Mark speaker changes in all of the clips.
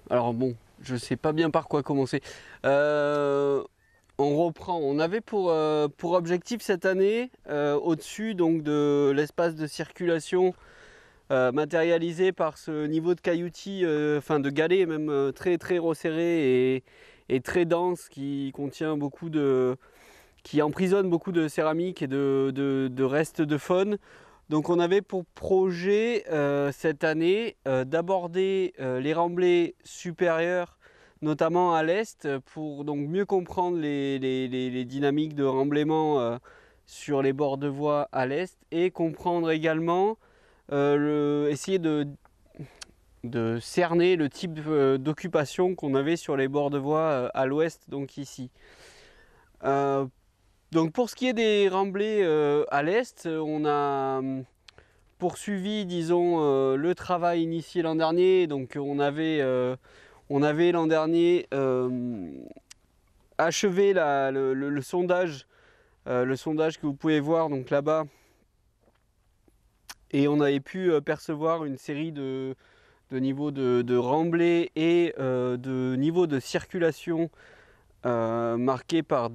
Speaker 1: Alors bon, je sais pas bien par quoi commencer. Euh, on reprend. On avait pour objectif cette année, au-dessus donc de l'espace de circulation matérialisé par ce niveau de cailloutis, enfin de galets même très très resserré et très dense qui contient qui emprisonne beaucoup de céramique et de restes de faune. Donc on avait pour projet cette année d'aborder les remblais supérieurs, notamment à l'est, pour donc mieux comprendre les dynamiques de remblaiement sur les bords de voie à l'est et comprendre également, essayer de cerner le type d'occupation qu'on avait sur les bords de voie à l'ouest, donc ici. Euh, donc pour ce qui est des remblais à l'est, on a poursuivi, disons, le travail initié l'an dernier. Donc on avait l'an dernier achevé le sondage que vous pouvez voir donc là-bas. Et on avait pu percevoir une série de niveaux de remblais et de niveaux de circulation marqués par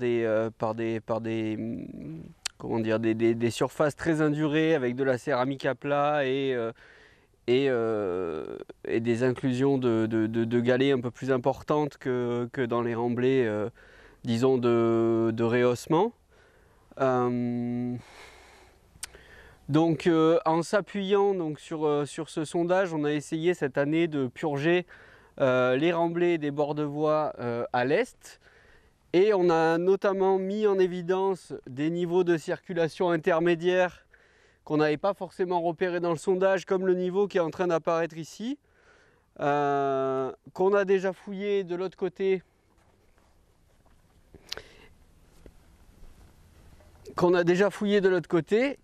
Speaker 1: comment dire, des surfaces très indurées avec de la céramique à plat et des inclusions de galets un peu plus importantes que dans les remblais, disons, de rehaussement. Euh, en s'appuyant donc, sur ce sondage, on a essayé cette année de purger les remblais des bords de voie à l'est. Et on a notamment mis en évidence des niveaux de circulation intermédiaires qu'on n'avait pas forcément repérés dans le sondage, comme le niveau qui est en train d'apparaître ici, qu'on a déjà fouillé de l'autre côté,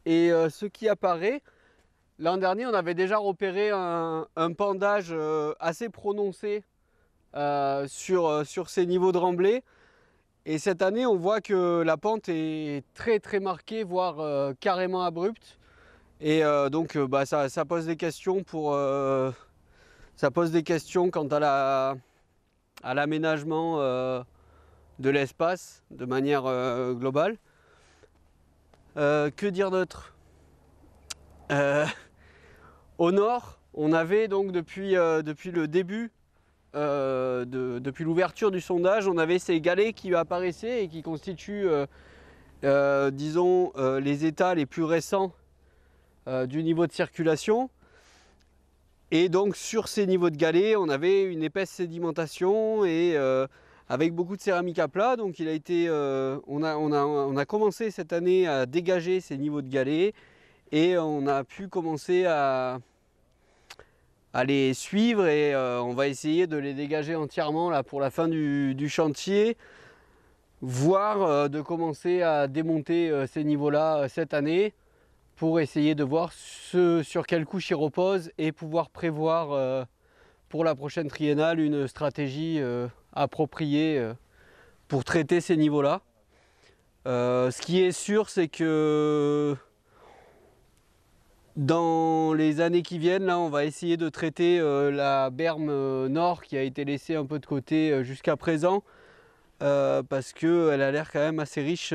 Speaker 1: et ce qui apparaît, l'an dernier, on avait déjà repéré un pendage assez prononcé sur ces niveaux de remblai. Et cette année, on voit que la pente est très très marquée, voire carrément abrupte. Et ça pose des questions ça pose des questions quant à l'aménagement de l'espace de manière globale. Que dire d'autre? Euh, Au nord, on avait donc depuis le début, depuis l'ouverture du sondage, on avait ces galets qui apparaissaient et qui constituent, disons, les états les plus récents du niveau de circulation. Et donc sur ces niveaux de galets, on avait une épaisse sédimentation et avec beaucoup de céramique à plat. Donc on a commencé cette année à dégager ces niveaux de galets et on a pu commencer à les suivre et on va essayer de les dégager entièrement là, pour la fin du chantier, voire de commencer à démonter ces niveaux-là cette année pour essayer de voir sur quelle couche ils reposent et pouvoir prévoir pour la prochaine triennale une stratégie appropriée pour traiter ces niveaux-là. Ce qui est sûr, c'est que dans les années qui viennent, là, on va essayer de traiter la berme nord qui a été laissée un peu de côté jusqu'à présent parce qu'elle a l'air quand même assez riche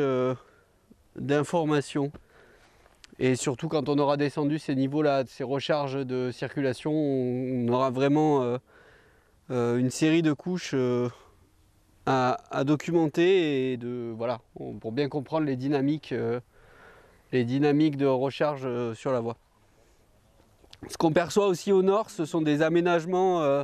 Speaker 1: d'informations. Et surtout quand on aura descendu ces niveaux-là, ces recharges de circulation, on aura vraiment une série de couches à documenter et voilà, pour bien comprendre les dynamiques de recharge sur la voie. Ce qu'on perçoit aussi au nord, ce sont des aménagements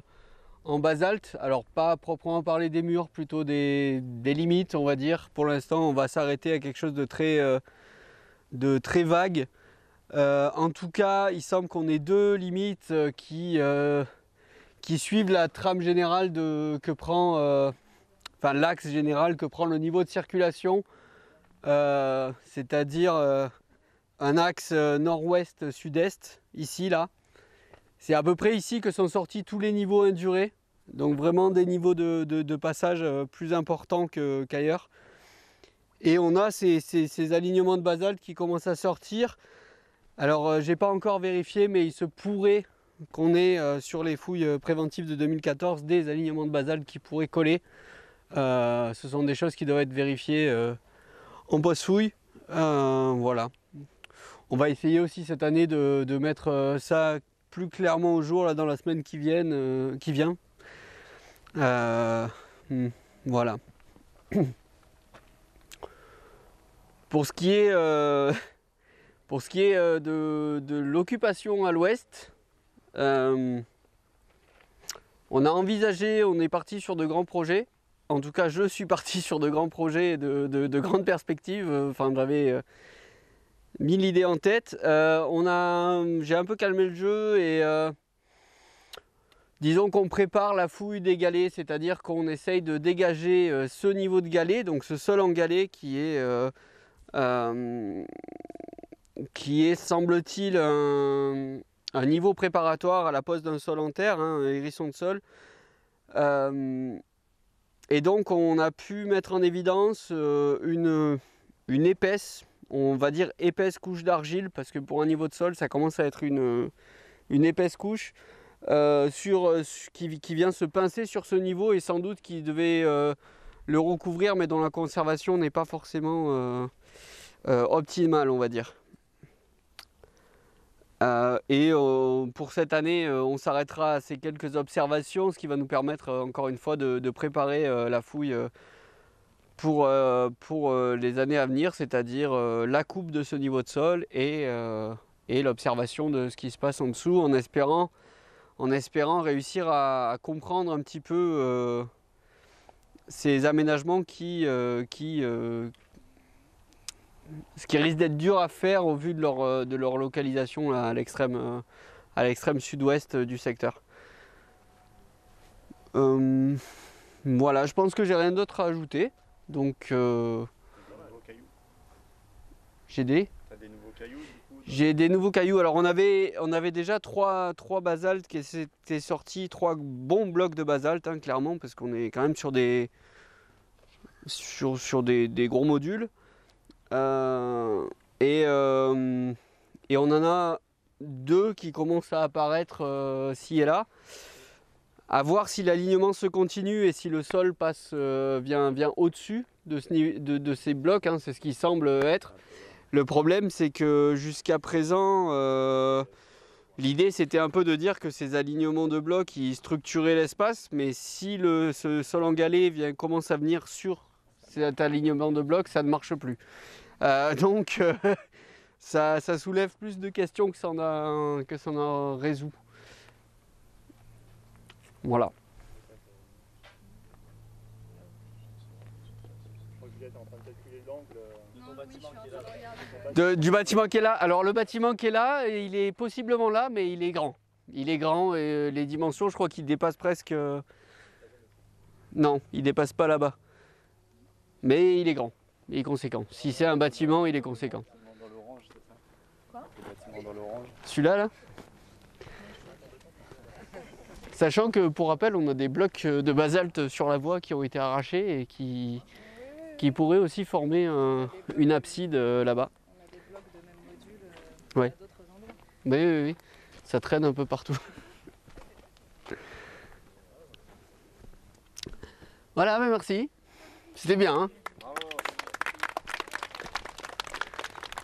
Speaker 1: en basalte. Alors pas proprement parler des murs, plutôt des limites, on va dire. Pour l'instant, on va s'arrêter à quelque chose de très vague. En tout cas, il semble qu'on ait deux limites qui suivent la trame générale que prend, enfin l'axe général que prend le niveau de circulation, c'est-à-dire un axe nord-ouest-sud-est, ici, là. C'est à peu près ici que sont sortis tous les niveaux indurés, donc vraiment des niveaux de passage plus importants qu'ailleurs. Et on a ces alignements de basalte qui commencent à sortir. Alors, j'ai pas encore vérifié, mais il se pourrait qu'on ait sur les fouilles préventives de 2014 des alignements de basalte qui pourraient coller. Ce sont des choses qui doivent être vérifiées en post-fouille. Voilà. On va essayer aussi cette année de mettre ça plus clairement au jour là, dans la semaine qui vient. Voilà. Pour ce qui est, de l'occupation à l'ouest, on a envisagé, on est parti sur de grands projets. En tout cas, je suis parti sur de grands projets, de grandes perspectives. Enfin, j'avais 1000 idées en tête. J'ai un peu calmé le jeu et disons qu'on prépare la fouille des galets, c'est-à-dire qu'on essaye de dégager ce niveau de galet, donc ce sol en galet qui est semble-t-il un niveau préparatoire à la pose d'un sol en terre, hein, un hérisson de sol. Et donc on a pu mettre en évidence une épaisse, on va dire épaisse couche d'argile, parce que pour un niveau de sol ça commence à être une épaisse couche qui vient se pincer sur ce niveau et sans doute qui devait le recouvrir, mais dont la conservation n'est pas forcément optimale, on va dire. Pour cette année, on s'arrêtera à ces quelques observations, ce qui va nous permettre encore une fois de préparer la fouille pour les années à venir, c'est-à-dire la coupe de ce niveau de sol et l'observation de ce qui se passe en dessous, en espérant réussir à comprendre un petit peu ces aménagements ce qui risque d'être dur à faire au vu de leur localisation là, à l'extrême sud-ouest du secteur. Voilà, je pense que j'ai rien d'autre à ajouter. Donc j'ai des nouveaux cailloux. J'ai des nouveaux cailloux. Alors on avait déjà trois basaltes qui étaient sortis, 3 bons blocs de basalte, hein, clairement, parce qu'on est quand même sur des gros modules. Et on en a 2 qui commencent à apparaître ci et là. À voir si l'alignement se continue et si le sol vient au-dessus de ces blocs, hein, c'est ce qui semble être. Le problème, c'est que jusqu'à présent, l'idée c'était un peu de dire que ces alignements de blocs ils structuraient l'espace, mais si ce sol en galet commence à venir sur cet alignement de blocs, ça ne marche plus. Donc ça soulève plus de questions que ça en résout. Voilà. Du bâtiment qui est là. Alors le bâtiment qui est là, il est possiblement là, mais il est grand. Il est grand et les dimensions, je crois qu'il dépasse presque... Non, il dépasse pas là-bas. Mais il est grand, il est conséquent. Si c'est un bâtiment, il est conséquent. Celui-là, là ? Sachant que, pour rappel, on a des blocs de basalte sur la voie qui ont été arrachés et qui pourraient aussi former une abside là-bas.
Speaker 2: On a des blocs de même module
Speaker 1: Ouais.
Speaker 2: à d'autres endroits.
Speaker 1: Oui, ça traîne un peu partout. Voilà, mais merci. C'était bien, hein ?